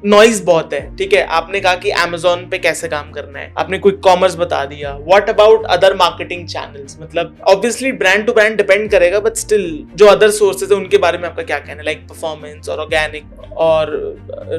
Noise बहुत है, ठीक है। आपने कहा कि Amazon पे कैसे काम करना है, आपने क्विक कॉमर्स बता दिया। What about other marketing channels? मतलब obviously brand to brand depend करेगा, बट स्टिल जो अदर सोर्सेज है उनके बारे में आपका क्या कहना है, लाइक परफॉर्मेंस और ऑर्गेनिक और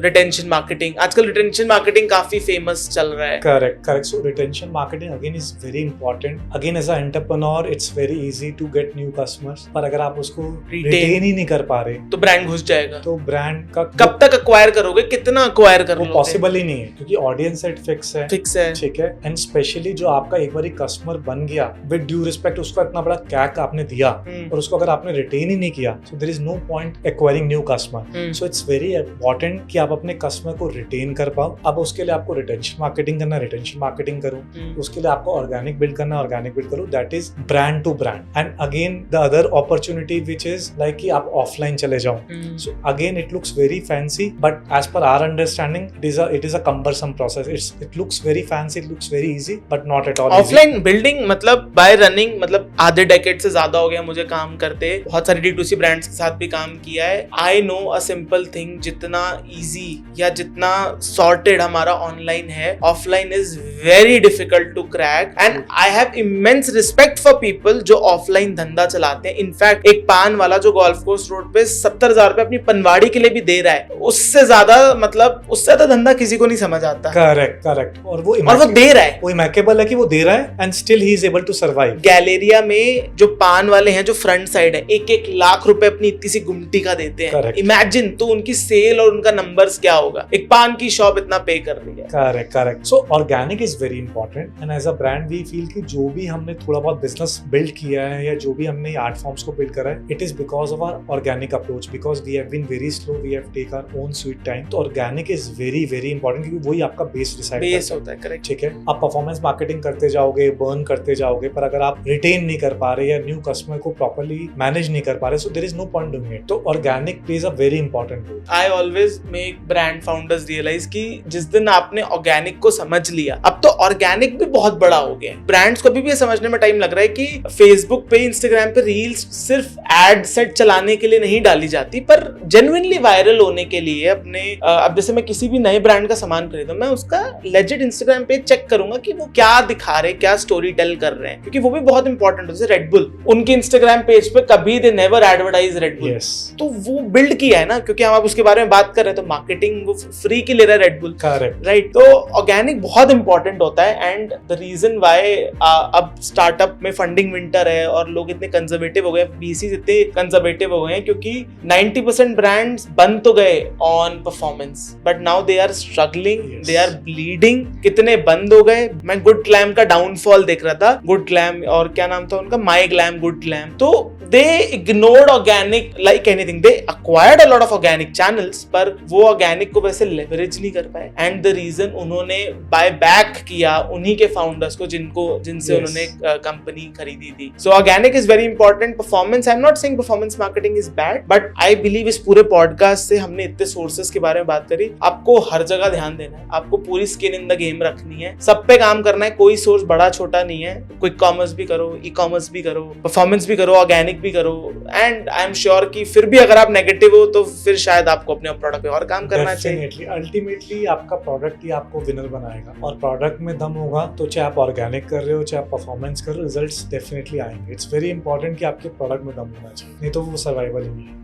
रिटेंशन मार्केटिंग? आजकल रिटेंशन मार्केटिंग काफी फेमस चल रहा है। Correct. So retention marketing again is very important. Again as a entrepreneur it's very easy to get new customers, पर अगर आप उसको रिटेन ही नहीं कर पा रहे तो ब्रांड घुस जाएगा। तो ब्रांड का कब तक एक्वायर करोगे, कितना एक्वायर कर लोगे? पॉसिबल ही नहीं है, क्योंकि ऑडियंस सेट फिक्स है, ठीक है। एंड स्पेशली जो आपका एक बार कस्टमर बन गया, विद ड्यू रिस्पेक्ट, उसका इतना बड़ा कैक आपने दिया और उसको अगर आपने रिटेन ही नहीं किया, so there is no point acquiring new customer. So it's very important कि आप अपने कस्टमर को रिटेन कर पाओ। अब उसके लिए आपको रिटेंशन मार्केटिंग करना, रिटेंशन मार्केटिंग करो। उसके लिए आपको ऑर्गेनिक बिल्ड करना, ऑर्गेनिक बिल्ड करो। That is brand to brand. And again the other opportunity which is like कि आप ऑफलाइन चले जाओ। So again it looks very fancy, but as per our understanding it is a cumbersome process. It looks very fancy, it looks very easy, but not at all offline easy. Building मतलब by running, मतलब आधे decade से ज्यादा हो गया मुझे काम करते, बहुत सारी D2C ब्रांड्स के साथ भी काम किया है। I know a simple thing, जितना easy या जितना sorted हमारा ऑनलाइन है, offline is very difficult to crack, and I have immense respect for people जो ऑफलाइन धंधा चलाते हैं। इनफैक्ट एक पान वाला जो गोल्फ कोर्स रोड पे 70,000 रुपए अपनी पनवाड़ी के लिए भी दे रहा है, उससे ज्यादा मतलब उससे ज्यादा धंधा किसी को नहीं समझ आता। करेक्ट। और वो दे रहा है, वो इमेकेबल है कि वो दे रहा है, and still he is able to survive. Galleria में जो पान वाले हैं, जो फ्रंट साइड है, 1-1 लाख रुपए अपनी इतनी सी गुमटी का देते हैं। इमेजिन तो उनकी सेल और उनका नंबर्स क्या होगा। एक पान की शॉप इतना पे कर रही है। Correct. So organic is very important, and as a brand we feel कि जो भी हमने थोड़ा बहुत बिजनेस बिल्ड किया है या जो भी हमने आर्ट फॉर्म्स को बिल्ड करा है, it is because of our organic approach, because we have been very slow, we have take our own sweet time. तो organic is very very important, क्योंकि वही आपका बेस डिसाइड होता है। करेक्ट, ठीक है। आप परफॉर्मेंस मार्केटिंग करते जाओगे, बर्न करते जाओगे, पर अगर आप रिटेन नहीं कर पा रहे या न्यू कस्टमर को प्रॉपर्ली मैनेज नहीं कर पा रहे, so there is no point doing it. तो organic plays a very important role. I always make brand founders realise कि जिस दिन आपने ऑर्गेनिक को समझ लिया, अब तो ऑर्गेनिक भी बहुत बड़ा हो गया है। ब्रांड्स को भी समझने में टाइम लग रहा है कि फेसबुक पे, इंस्टाग्राम पे रील्स सिर्फ एड सेट चलाने के लिए नहीं डाली जाती, पर जेन्युइनली वायरल होने के लिए अपने अब जैसे मैं किसी भी नए ब्रांड का सामान खरीदूं, मैं उसका लेजिट इंस्टाग्राम पे चेक करूंगा कि वो क्या दिखा रहे, क्या स्टोरी टेल कर रहे हैं, क्योंकि वो भी बहुत इंपॉर्टेंट है। जैसे रेड बुल, उनके इंस्टाग्राम पेज पे कभी they never advertise red bull, तो वो बिल्ड किया है ना, क्योंकि हम अब उसके बारे में बात कर रहे हैं, तो मार्केटिंग वो फ्री की ले रहा है रेड बुल, राइट। तो ऑर्गेनिक बहुत इंपॉर्टेंट होता है, एंड द रीजन व्हाई अब स्टार्टअप में फंडिंग विंटर है और लोग इतने कंजर्वेटिव हो गए, VCs इतने कंजर्वेटिव हो गए हैं, क्योंकि 90% ब्रांड्स बन तो गए on performance, but now they are struggling, they are bleeding. कितने बंद हो गए। मैं गुड ग्लैम का डाउनफॉल देख रहा था, गुड ग्लैम और क्या नाम था उनका, माई ग्लैम, गुड ग्लैम। तो they ignored organic like anything, they acquired a lot of organic channels, पर वो ऑर्गेनिक को वैसे लेवरेज नहीं कर पाए, एंड द रीजन उन्होंने बाय बैक किया उन्हीं के फाउंडर्स को जिनसे उन्होंने कंपनी खरीदी थी। सो organic is very important. Performance, I am not saying performance marketing is bad, but I believe इस पूरे पॉडकास्ट से हमने इतने सोर्सेस के बारे में बात करी। आपको हर जगह ध्यान देना है, आपको पूरी स्किन इन द गेम रखनी है, सब पे काम करना है, कोई सोर्स बड़ा छोटा नहीं है। क्विक कॉमर्स भी करो, ई कॉमर्स भी करो, परफॉर्मेंस भी करो, ऑर्गेनिक भी करो, एंड आई एम श्योर कि फिर भी अगर आप नेगेटिव हो तो फिर शायद आपको अपने प्रोडक्ट पे और काम करना चाहिए। अल्टीमेटली आपका प्रोडक्ट ही आपको विनर बनाएगा, और प्रोडक्ट में दम होगा तो चाहे आप ऑर्गेनिक कर रहे हो चाहे आप परफॉर्मेंस कर रहे हो, रिजल्ट्स डेफिनेटली आएंगे। इट्स वेरी इंपॉर्टेंट कि आपके प्रोडक्ट में दम होना चाहिए, नहीं तो वो सर्वाइवल ही नहीं है।